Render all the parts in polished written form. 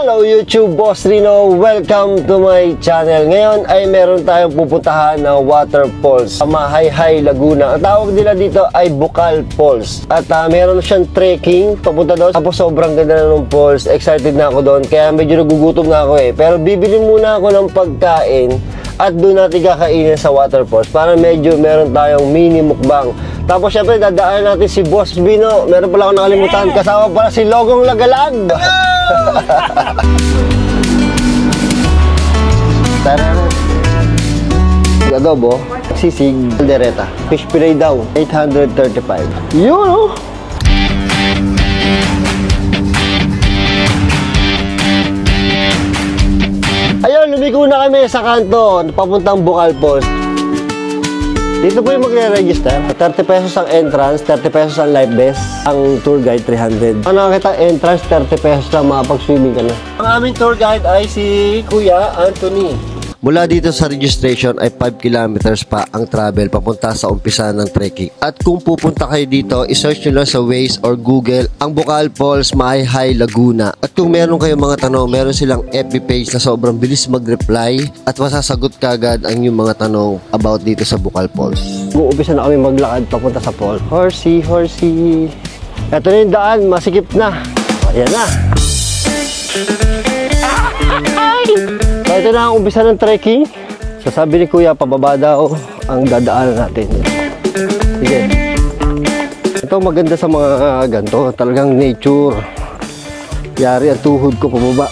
Hello YouTube, Boss Rino. Welcome to my channel. Ngayon ay meron tayong pupuntahan na waterfalls sa Mahayhay, Laguna. Ang tawag nila dito ay Bukal Falls. At meron siyang trekking papunta doon. Tapos sobrang ganda na ng falls. Excited na ako doon. Kaya medyo nagugutom na ako eh. Pero bibili muna ako ng pagkain at doon natin kakainin sa waterfalls para medyo meron tayong mini mukbang. Tapos syempre dadaan natin si Boss Bino. Meron pala ako nakalimutan. Kasama pala si Logong Lagalag. Adobo, sisig, kaldereta, fish fillet daw, 835. Yun oh! Ayun, lumiko na kami sa kanto, papuntang Bukal Falls. Dito po yung magre-register. 30 pesos ang entrance, 30 pesos ang life vest, ang tour guide 300. Ang nakakita entrance, 30 pesos lang, makapag-swimming ka na. Ang aming tour guide ay si Kuya Anthony. Mula dito sa registration ay 5 kilometers pa ang travel papunta sa umpisa ng trekking. At kung pupunta kayo dito, isearch nyo lang sa Waze or Google ang Bukal Falls, Mahayhay, Laguna. At kung meron kayong mga tanong, meron silang FB page na sobrang bilis mag-reply at masasagot kagad ang yung mga tanong about dito sa Bukal Falls. Uumpisa na kami maglakad papunta sa falls. Horsey, horsey. Ito na yung daan, masikip na. Ayan na. So, ito na ang umpisa ng trekking. So, sabi ni Kuya, pababa daw ang dadaanan natin. Sige. Ito maganda sa mga ganito. Talagang nature. Yari ang tuhod ko pababa.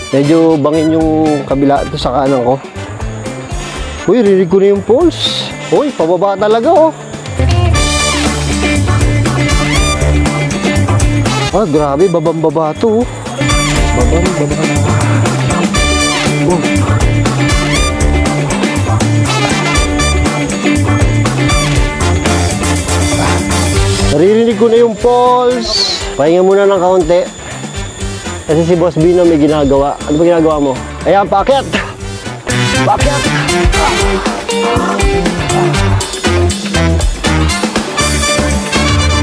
Medyo bangin yung kabila ito sa kanan ko. Uy, rinig ko na yung falls. Uy, pababa talaga oh. Ah, grabe, babang-baba to. Babang-baba. Oh. Naririnig ko na yung falls. Pahinga muna ng kaunti. Kasi si Boss Bino may ginagawa. Ano ba ginagawa mo? Ayan, paakyat! Paakyat!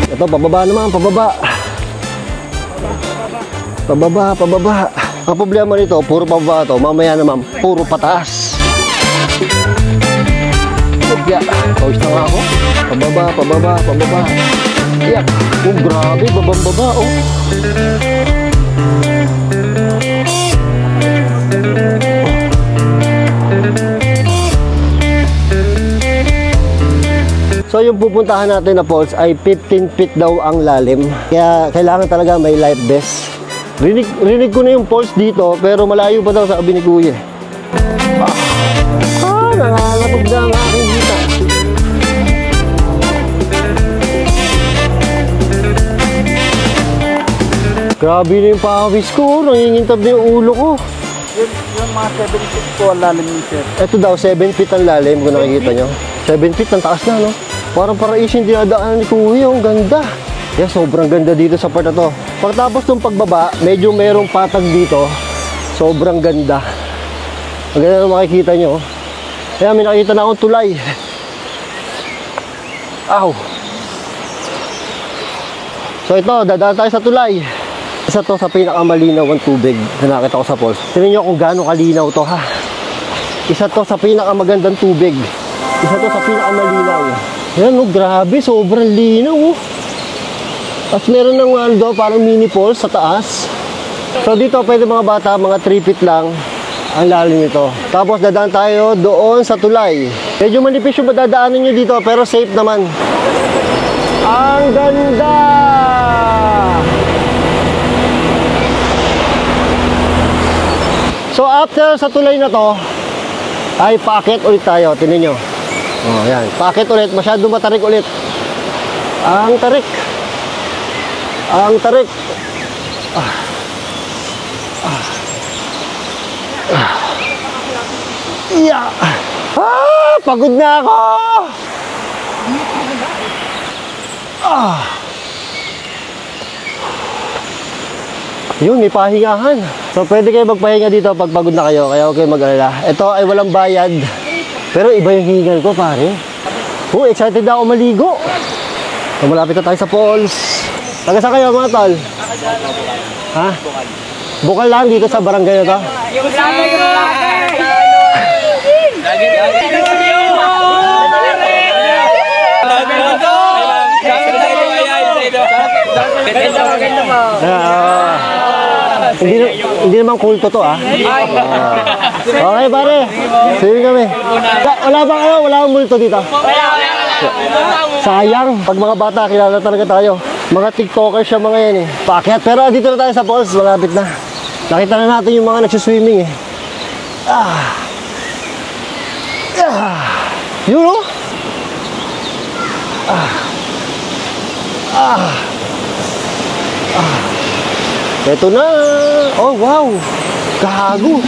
Ito, pababa naman, pababa. Pababa, pababa. Ang problema nito, puro pababa to. Mamaya naman, puro pataas. Kaya, pawis na nga ako. Pababa, pababa, pababa. Kaya, oh grabe, babang-baba, oh. So yung pupuntahan natin na falls ay 15 feet daw ang lalim. Kaya kailangan talaga may life vest. Rinig ko na yung falls dito pero malayo pa daw sa sabi ni Kuya. Nangangatog na ang aking hita. Grabe na yung pawis ko. Nangingintab na yung ulo ko. Yung mga 7 feet po ang lalim yung sir. Ito daw 7 feet ang lalim kung nakikita nyo. 7 feet ang taas na no. Parang paraisin dinadaanan ni Kuya. Ang ganda. Yeah, sobrang ganda dito sa part na to. Pagtapos ng pagbaba, medyo merong patag dito. Sobrang ganda. Ang ganda na makikita nyo. Kaya may nakikita na akong tulay. Aw. So ito, dadaan tayo sa tulay. Isa to sa pinakamalinaw ang tubig na nakita ko sa falls. Tingnan nyo kung gaano kalinaw to ha. Isa to sa pinakamagandang tubig. Isa to sa pinakamalinaw. Yan oh, grabe, sobrang linaw oh. At meron ng aldo, parang mini falls sa taas. So dito pwede mga bata, mga 3 feet lang ang lalim nito. Tapos dadaan tayo doon sa tulay. Medyo manipis yung madadaanan nyo dito pero safe naman. Ang ganda! So after sa tulay na to ay paakyat ulit tayo. Tingnan nyo. Oh, yan. Paakyat ulit. Masyadong matarik ulit. Ang tarik. Ang tarik. Yeah. Pagod na ako. Yun, may pahingahan. So pwede kayo magpahinga dito pag pagod na kayo. Kaya huwag kayo mag-alala. Ito ay walang bayad. Pero iba yung hingal ko, pare. Excited na ako maligo. So, malapit na tayo sa falls. Taga saan kayo mga tol? Ha? Bukal lang dito sa barangay na to? Hindi naman kulto to ah. Okay pare, sige kami. Wala bang multo dito? Sayang, pag mga bata kilala talaga tayo. Mga tiktokers siya mga yan eh. Paakyat, pero dito na tayo sa falls, malapit na. Nakita na natin yung mga nagsiswimming eh. Yun o? Ito na. Oh wow, gago.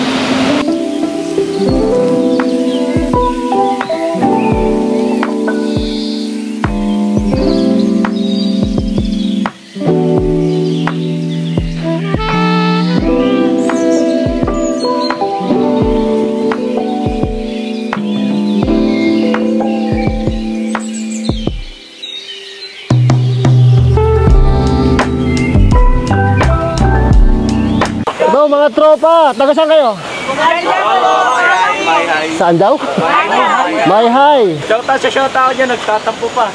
Mga tropa, taga saan kayo? Saan daw? May hi. Shoutout niya, nagtatampo pa.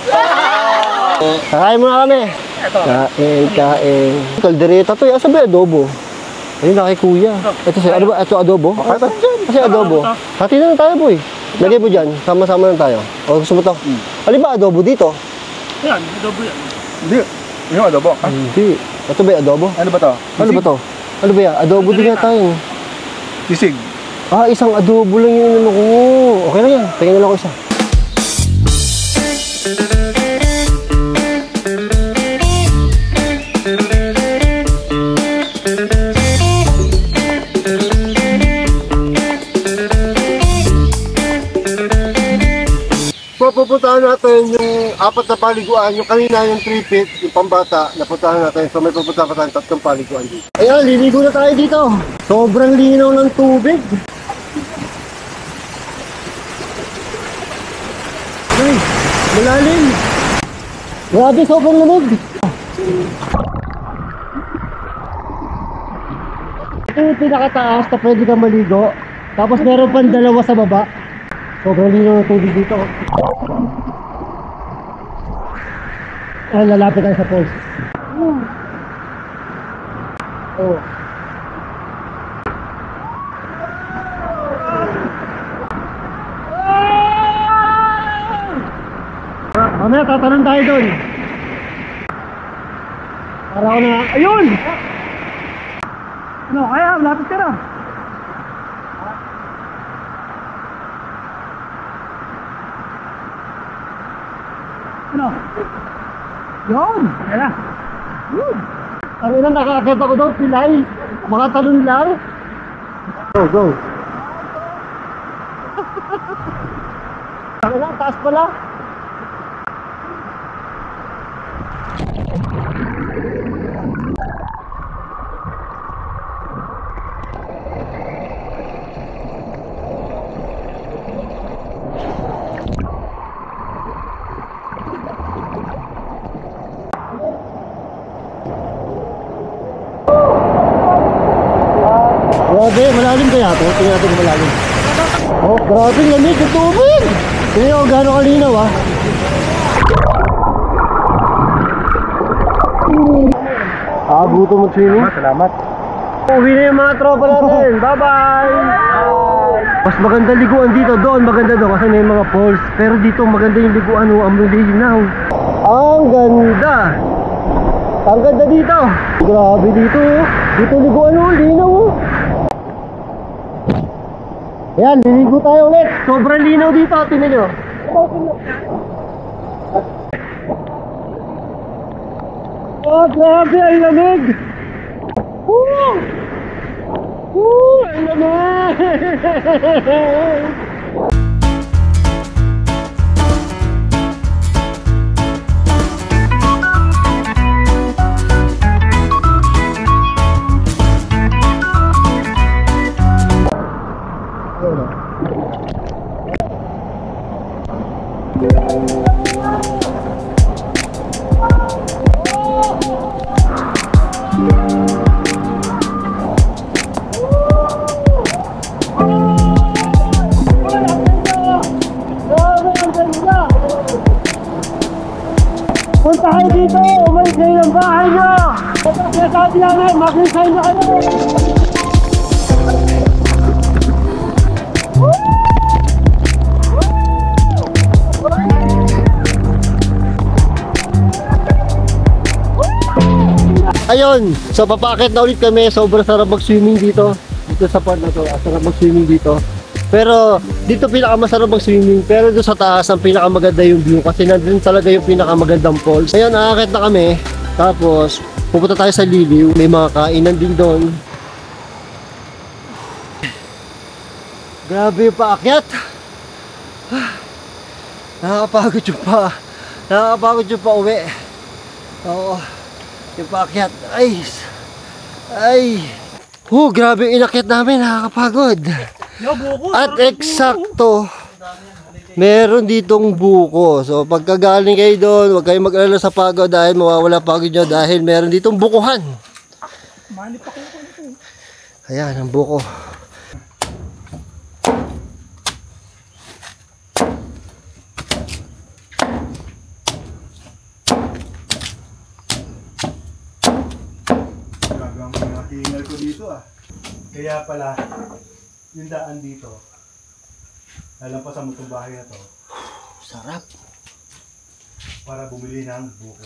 Kakain muna kami. Kain. Kaldereta to, asa ba adobo? Ayun na kay kuya. Ito siya, ano ba? Ito adobo? Kasi adobo. Hati na lang tayo boy. Lagay mo dyan, sama-sama lang tayo. O gusto mo to? Ano ba adobo dito? Yan, adobo yan. Hindi. Yung adobo? Hindi. Ito ba adobo? Ano ba to? Ano ba to? Ano ba yan? Adobo din nga tayo. Sisig. Isang adobo lang yung ano ko. Okay lang yan. Tingnan na lang ako isa. Pupuntahan natin yung 4 na paliguan, yung kanina yung 3 feet, yung pambata, napuntahan natin. So may pupuntahan pa tayong 3 paliguan dito. Ayan, liligo na tayo dito. Sobrang linaw ng tubig. Ay, malalim. Grabe, sobrang lamig. Ito yung pinakataas na pwede kang maligo. Tapos meron pang 2 sa baba. Sobrang linaw ng tubig dito. Ay, lalapit tayo sa falls. Oh. Mamaya tatanong tayo doon. Para ko na. Ayun! Ano, kaya, lapit ka na. Ano? Yun! Kaya! Yun! Ang ina, nakakakit ako daw, pilay. Mga talon lang. Go, go! Ang ina, taas pala. Grabe, malalim kaya ito? Tingnan natin kung malalim. Oh, grabe, lamig yung tubig! Tingnan ko gano'ng kalinaw ah. Gutom mo swimming? Salamat. Uwi na yung mga tropa natin. Bye-bye! Mas maganda liguan dito. Doon maganda doon kasi may mga falls. Pero dito maganda yung liguan. Ang linaw. Ang ganda! Ang ganda dito! Grabe dito. Dito liguan o, linaw o. Ayan, liligo tayo ulit. Sobrang linaw dito, tingnan nyo. Oh, grabe, ang lamig. Ang lamig. Punta kayo dito! Umalis kayo ng bahay nyo! Sinasabi namin, mag-resign na kayo! Ayun! So papakit na ulit kami. Sobrang sarap mag-swimming dito. Dito sa part na to. Sarap mag-swimming dito. Pero dito pinakamasarap mag-swimming, pero doon sa taas ang pinakamaganda yung view kasi nandun talaga yung pinakamagandang falls. Ayun, nakakit na kami. Tapos pupunta tayo sa Liliw. May mga kainan din doon. Grabe yung paakyat. Nakakapagod yung pa. Nakakapagod yung pa uwi. Oo. Yung paakyat. Ay. Grabe yung inakyat namin. Nakakapagod. At eksakto, meron ditong buko. So pagkagaling kayo doon, huwag kayong mag-alala sa pagod dahil mawawala pagod nyo dahil meron ditong bukuhan. Ayan, ang buko. Gagang nakingal ko dito ah. Kaya pala, yung daan dito, lalampasan mo itong bahay na to. Sarap. Para bumili ng buko.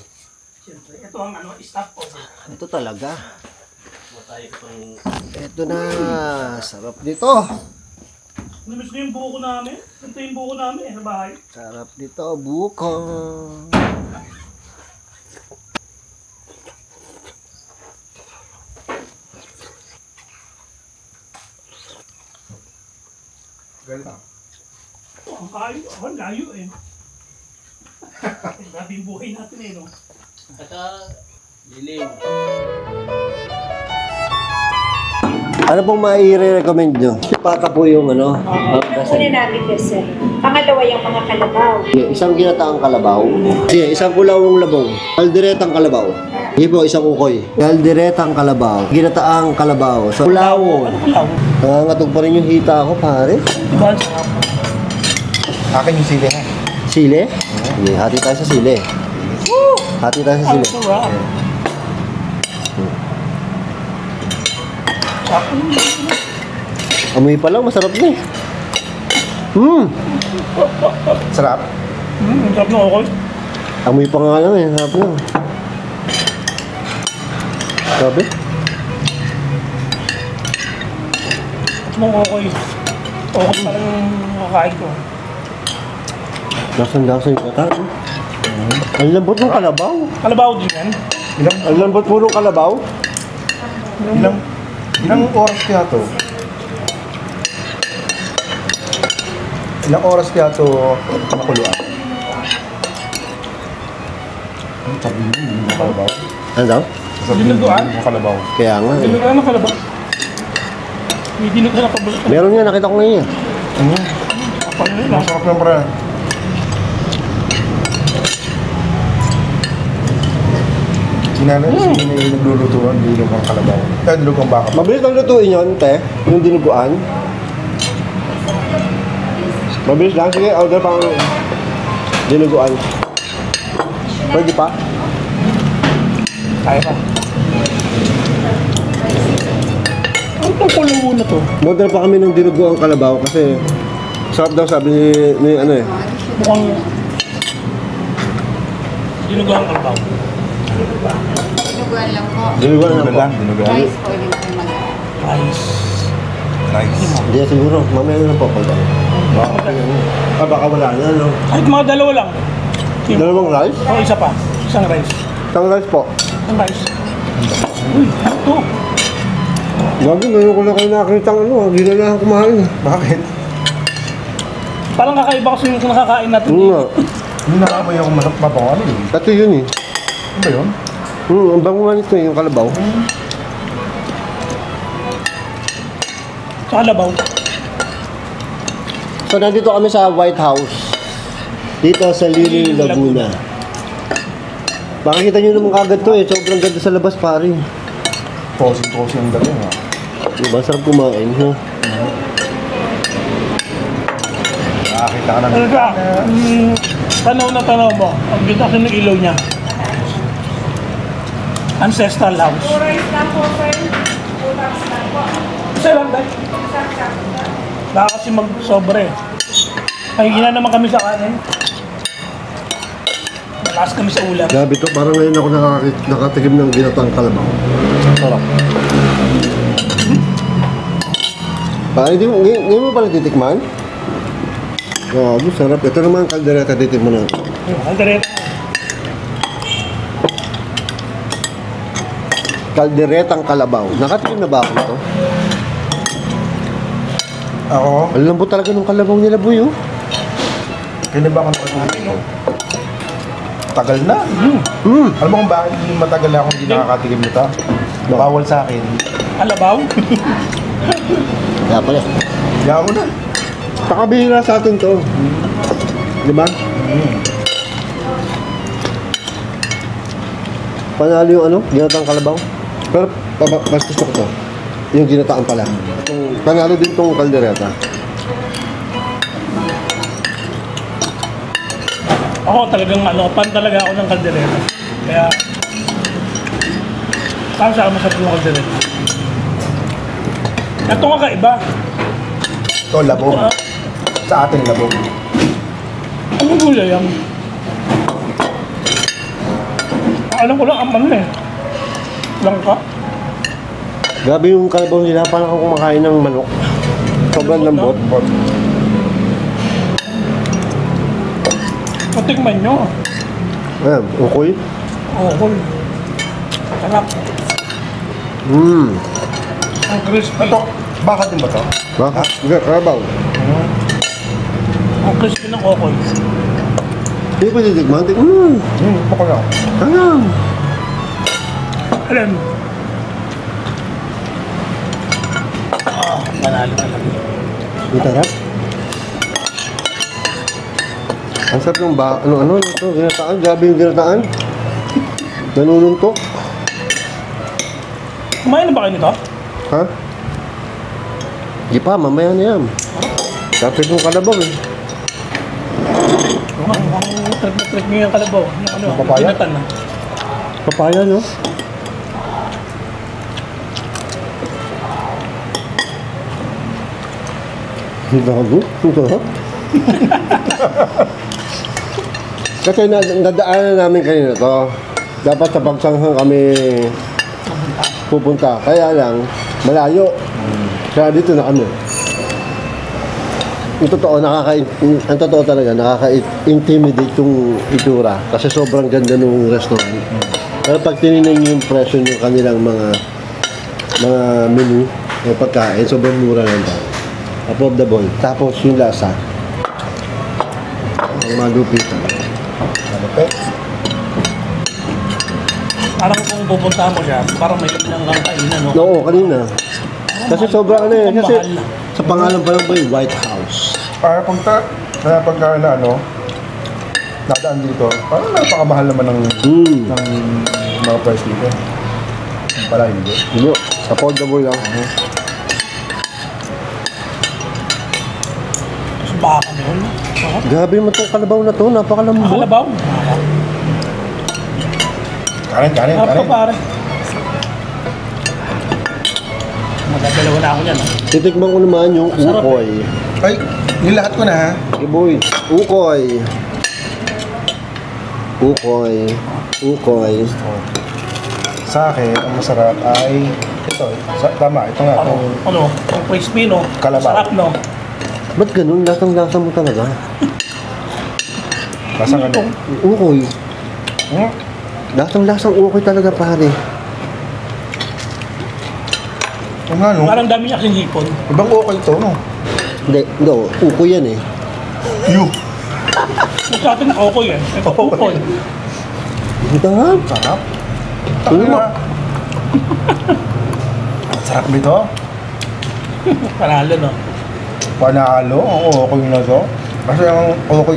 Siyempre, ito ang stop po. Ito talaga. Ito na. Sarap dito. Namiss ko yung buko namin. Ito yung buko namin sa bahay. Sarap dito, buko. Ganito. Ang kayo, ang layo eh. Grabe yung buhay natin eh, no? Lilim. Ano pong mai-recommend nyo? Pata po yung ano. Una namin this, sir. Pangalawa yung mga kalabaw. Isang ginataang kalabaw. Sige, isang kulawong labaw. Kalderetang kalabaw. Sige po, isang ukoy. Kalderetang kalabaw. Ginataang kalabaw. So, kulawo. Nangangatog pa rin yung hita ko, pare. Diba, ang sarap. Akin yung sili ha. Sile? Sige, hati tayo sa sile. Hati tayo sa Ang sile. sarap. Amoy pa lang, masarap na eh. Sarap. Ang sarap na ako. Amoy pa nga lang eh, sarap na. Sabi? Ito mong okay. Okay pa lang yung kakain ko. Lasan-lasan yung kata. Ang lambot ng kalabaw. Kalabaw din yan. Ang lambot po ng kalabaw. Ilang oras kaya to? Ilang oras kaya to makuluan? Ang sabi mo, yung kalabaw. Ano daw? Sabi mo, yung kalabaw. Kaya nga eh. Dinugan na kalabaw. May dinugan na kalabaw. Meron nga, nakita ko ngayon. Kapal na yun. Masarap yung pre. Sinanay, sino yung naglulutuan, dilog ang kalabaw. Kaya dilog ang baka. Mabilis lang lutuin yun, te. Yung dinuguan. Mabilis lang. Sige, order pang dinuguan. Pwede pa? Kaya pa. Ang tungkulubo na to. Order pa kami ng dinuguan kalabaw kasi sarap daw sabi ni ano eh. Mukhang dinugan ang kalabaw. Dinuguan lang po. Dinuguan lang po. Dinugan. Rice po din po mag Rice. Nice. Hindi siguro. Mamaya na po pag baka wala na, no? Kahit mga dalawa lang. Dalawang rice? O, isa pa. Isang rice. Isang rice po. Isang rice. Uy, ano to? Gagi, ngayon ko na kayo nakakita ng ano. Hindi na lang ako kumain. Bakit? Parang kakaiba kasi yung nakakain natin. Oo nga. Hindi nakamoy ako mapang ano eh. Ito yun eh. Ano ba yun? Ang bango nga nito yung kalabaw. Sa kalabaw. So nandito kami sa White House. Dito sa Lili, Laguna. Makikita nyo naman kagad to eh. Sobrang ganda sa labas, pare. Posing-posing ang galing ha. Diba? Sarap kumain, ha? Nakakita ka na. Talaga, tanaw na tanaw mo. Ang ganda kasi ng ilaw niya. Ancestral house. Isa lang ba? Baka kasi mag-sobre. Mahigina naman kami sa kanin. Malakas kami sa ulam. Grabe to, parang ngayon ako nakatikim ng ginatang kalabaw. Sarap. Hindi mo pala titikman? Grabe, sarap. Ito naman ang kaldereta, titikman natin. Kaldereta. Kalderetang kalabaw. Nakatikim na ba ako ito? Ako? Ang lambot talaga ng kalabaw nila, boy, oh. Kailan ba ako nakatulog ito? Tagal na. Alam mo kung bakit matagal na akong hindi nakakatikim nito? Bawal sa akin. Alabaw. Kaya pala. Kaya mo na. Pakabihira sa atin to. Di ba? Panalo yung ano, ginataang kalabaw. Pero mas gusto ko to. Yung ginataan pala. Panalo din tong kaldereta. Ako talagang pan talaga ako ng kaldereta. Kaya, saan sa masarap yung kaldereta? Ito nga kaiba. Ito, labong. Sa atin, labong. Ano gulay yan? Alam ko lang, aman eh. Langka. Grabe yung kalabaw nila, parang ako kumakain ng manok. Sobrang lambot. Patikman nyo. Ayan, okay. Okay. Sarap. Ang crispy. Ito, baka din ba ito? Baka? Hindi, kalabaw. Ang crispy ng okoy. Hindi ko titikman. Baka lang. Ayan. Alam. Panalo talaga. Ang tarap. Ang sarap ng ano ito, ginataan. Grabe yung ginataan. Nanununtok. Kumain na ba kayo nito? Ha? Di pa, mamaya na yan. Kapit yung kalabaw eh. Ang trip na trip nyo yung kalabaw. Yung ano, Papaya? pinatan na. Papaya, no? Bago? Ito? Kasi nadaanan namin kanina to. Dapat sa Pagsanghang kami pupunta. Kaya lang, malayo. Kaya dito na kami. Ang totoo talaga, nakaka-intimidate yung itsura. Kasi sobrang ganda ng restaurant. Pero pag tinignan niyo yung presyo ng kanilang mga menu, ng pagkain, sobrang mura lang daw. Affordable. Tapos yung lasa. Ang malupitan. Malupit. Parang kung pupunta mo siya, parang may ilang kang kainan, no? Oo, kanina. Kasi sobrang ano eh. Ang Kasi mahal na. sa pangalan pa lang ba yung White House. Para pagka na ano, nadaan dito, parang napakamahal naman ng mga price dito. Pala hindi. Hindi. Affordable lang. Tapos baka na yun. Grabe naman itong kalabaw na to. Napakalambot. Kalabaw? Kanin. Harap ka pare. Magdadalawa na ako yan. Titikman ko naman yung Sarap ukoy. Ay, nilahat ko na ha. Hey boy. Ukoy. Sa akin, ang masarap ay ito. Tama, ito nga. Ano? Ang crispy, no? Kalabaw. Sarap, no? Ba't ganun? Lasang-lasa mo talaga. Lasang ano? Ukoy. Hmm? Lasang-lasang ukoy talaga, pare. Ang ano? Parang dami niya kasing hipon. Ibang okay ito, no? Hindi, ukoy yan eh. You. Kung sa atin, okoy eh. Ito, ukoy. Ang sarap. Sarap. Ano mo? Ang sarap nito. Panalo, no? Panalo, ang okay na to. Kasi ang okay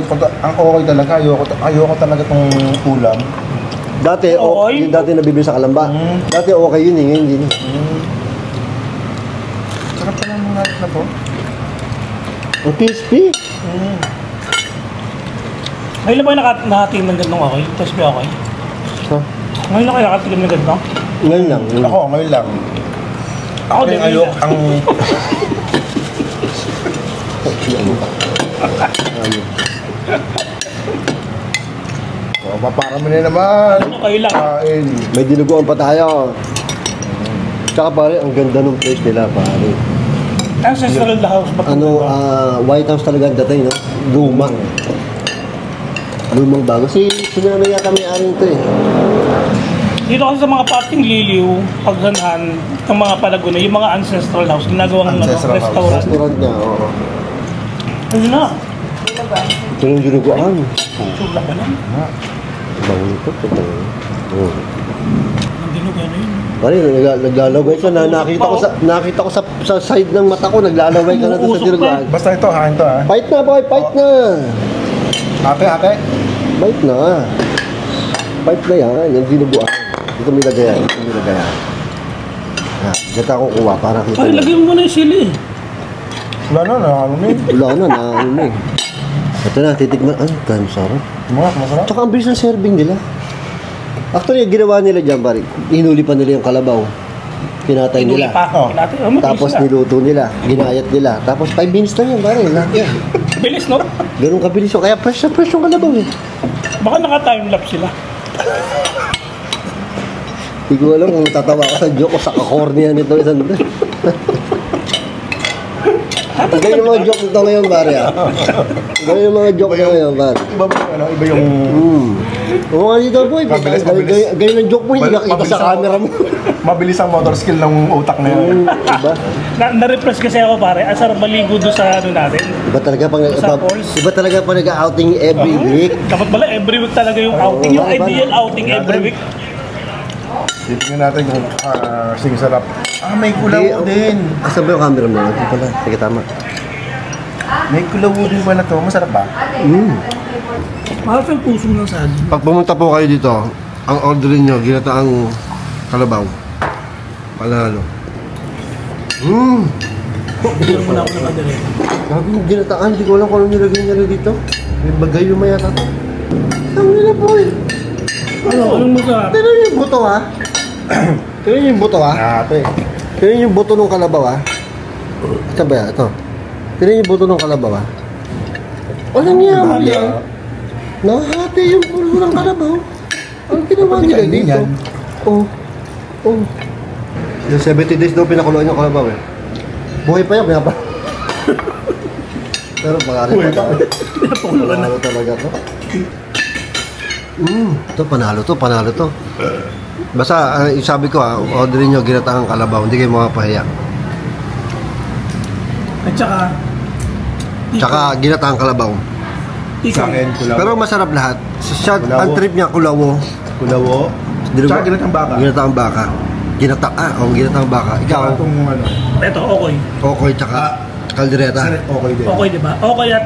talaga, ayoko talaga tong ulam. Dati, Okay. yung dati nabibili sa Kalamba. Dati okay yun eh, ngayon hindi na. Sarap pa ng nalit na po. Ang crispy. Ngayon lang ba yung nakatingin ng ganitong okay? Tapos ba okay? Ha? Ngayon lang kayo nakatingin ng ganito? Ngayon lang. Ako, ngayon lang. Ako din, ngayon lang. Paparami na naman. Ano kayo lang? Kain. May dinuguan pa tayo. Tsaka pare, ang ganda ng place nila pare. Ancestral house ba? Ano, White House talaga ang dating, no? Lumang. Lumang bago. Sino na yata may-ari nito eh. Dito kasi sa mga pating liliw, pagsanhan ng mga Palaguna, yung mga ancestral house, ginagawang Ancestral house. restaurant. Restaurant niya, oo. Ayun na. Ito yung dinuguan. Sula ka lang. Bango nito. Oo. Ang dinugan na yun. Pare, naglalaway ka na. Nakita ko sa side ng mata ko, naglalaway ka na doon sa dinuguan. Basta ito, hain to ha. Fight na, boy! Fight na! Ate. Fight na. Fight na yan, yung dinuguan. Dito may lagayan. Dito may lagayan. Dito ako kuha para kita. Ay, lagyan mo na yung sili. Wala na, ano na Wala na, ano na eh. Ito na, titigman. Ay, kaya masarap. Masarap. Tsaka ang bilis ng serving nila. Actually, ginawa nila dyan, pare. Hinuli pa nila yung kalabaw. Kinatay Inuli nila. pa. Kinatay. Oh, mabilis Tapos na. niluto nila. Ginayat nila. Tapos 5 minutes lang yan, pare. Lahat yan. Bilis, no? Ganun kabilis yun. Kaya fresh na fresh yung kalabaw eh. Baka naka-timelapse sila. Hindi ko alam kung tatawa ko sa joke o sa kakorniya nito isang ito. Iba yung mga joke nito ngayon, pare. Iba yung mga joke nito ngayon, pare. Iba yung... Oo nga dito, boy. Mabilis. Ganyan ang joke mo, hindi ka kita sa camera mo. Mabilis ang motor skill ng utak na yan. Diba? Na-repress kasi ako, pare. Ang sarap maligo doon sa ano natin. Iba talaga pag nag-outing every week. Dapat pala, every week talaga yung outing. Yung ideal outing every week. Titingnan natin kung sing sarap. May kulawo din. Asan ba yung camera mo? Ito pala. Sige, tama. May kulawo din pala to. Masarap ba? Parang yung puso ng saging. Pag pumunta po kayo dito, ang orderin nyo, ginataang kalabaw. Panalo. Bigyan mo na ako ng kadereta. Sabi mo, ginataan, hindi ko alam kung ano nilagay niya dito. May bagay yung mayata to. Ang nila po eh. Anong masarap? Tignan niyo yung buto ha. Tignan niyo yung buto ha. Ate. Tignan niyo yung buto ng kalabaw ha. Ito ba yan? Ito. Tignan niyo yung buto ng kalabaw ha. Walang yaman yan. Nahati yung pulo ng kalabaw. Ang ginawa nila dito. Oh. Yung 70 days daw pinakuloy ng kalabaw eh. Buhay pa yan, pinapa. Pero pag-ari pa tayo. Panalo talaga to. Ito, panalo to. Basta, sabi ko orderin nyo ginataang kalabaw, hindi kayo makapahiya. At Tsaka ginataang kalabaw. Sa akin, kulawo. Pero masarap lahat. Ang Kulawo. trip niya, kulawo. Kulawo. Tsaka ginatang baka. Ginataang baka. Ginataang baka. Ikaw, Tsaka itong ano. ito, okay. okoy, tsaka kaldereta. Okay din. Okay, di ba? Okay at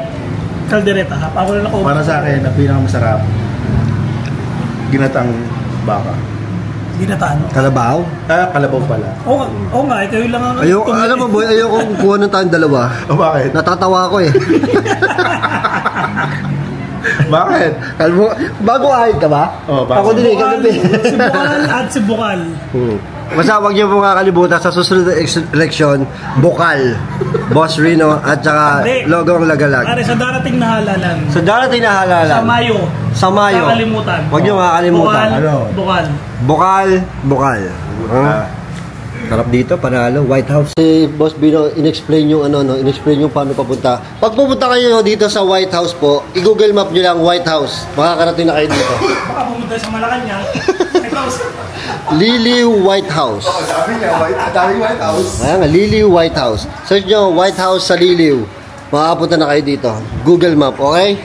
kaldereta. Ako na ako. Para sa akin, ang pinakamasarap, ginatang baka. Ginataan. Kalabaw? Kalabaw pala. Oo nga, ikaw lang ang... Alam mo boy, ayoko kuha ng tayong dalawa. Bakit? Natatawa ako eh. Bakit? Alam mo, bago ahit ka ba? Bago. Ako din eh, kagabi. Si Bukal at si Bukal. Basta huwag niyo pong kakalimutan sa susunod na eleksyon, Bukal, Boss Rino, at saka Hindi. Logong Lagalag. Pare, sa darating na halalan. Sa darating na halalan. Sa Mayo. Kakalimutan. Huwag niyo Bukal. makakalimutan. Ano? Bukal. Sarap dito, panalo, White House. Si Boss Bino, in-explain yung in-explain yung paano papunta. Pag pupunta kayo dito sa White House po, i-Google Map nyo lang White House. Makakarating na kayo dito. Baka pumunta sa Malacanang. Liliw White House. Dami niya, daming White House. Ayan nga, Liliw White House. Search nyo White House sa Liliw. Makakapunta na kayo dito. Google Map, okay?